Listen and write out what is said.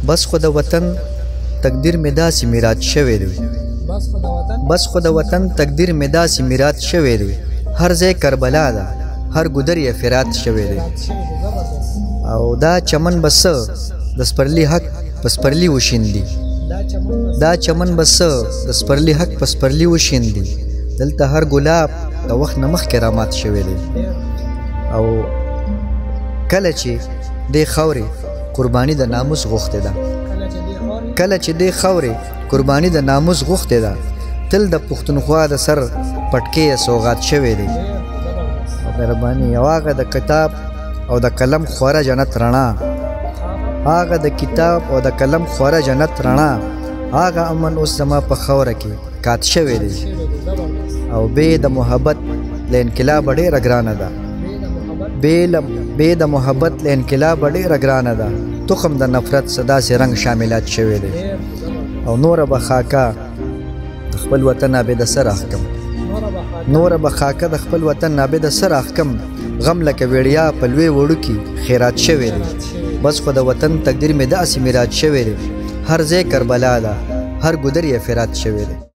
بس خو د وطن تقدیر مې داسې میراث شوی دی بس خو د وطن تقدیر مې داسې میراث شوی دی هر ځای کربلا ده هر ګودر یې فرات شوی دی او دا چمن بس د سپرلی حق په سپرلی وشیندي دا چمن بس د سپرلی حق په سپرلی وشیندي دلته هر ګلاب د وخت نه مخکې رامات شوی دی او کله چې دې خاورې قرباني د ناموس غوښتې ده کله چې دې خاورې قرباني د ناموس غوښتې ده تل د پښتونخوا د سر پټکې سوغات شوی دی او مهرباني او هغه د کتاب او د قلم خوره جنت رڼا هغه د کتاب او د قلم خوره جنت رڼا هغه امن اوس زما په خوره کې کات شوی دی او بې د محبت له انقلاب ډېره ګرانه ده بې د محبت له انقلاب ډېره ګرانه ده تخم د نفرت صدا سي رنگ شاملات شوی دی او نوره به خاکه د خپل وطن عابد سر احکم نوره به خاکه د خپل وطن عابد سر احکم غم لکه ویړیا په لوی وړو کې خیرات شوی دی بس خو د وطن تقدیر مې داسې میراث شوی دی هر ځای کربلا ده هر ګودر یې فرات شوی دی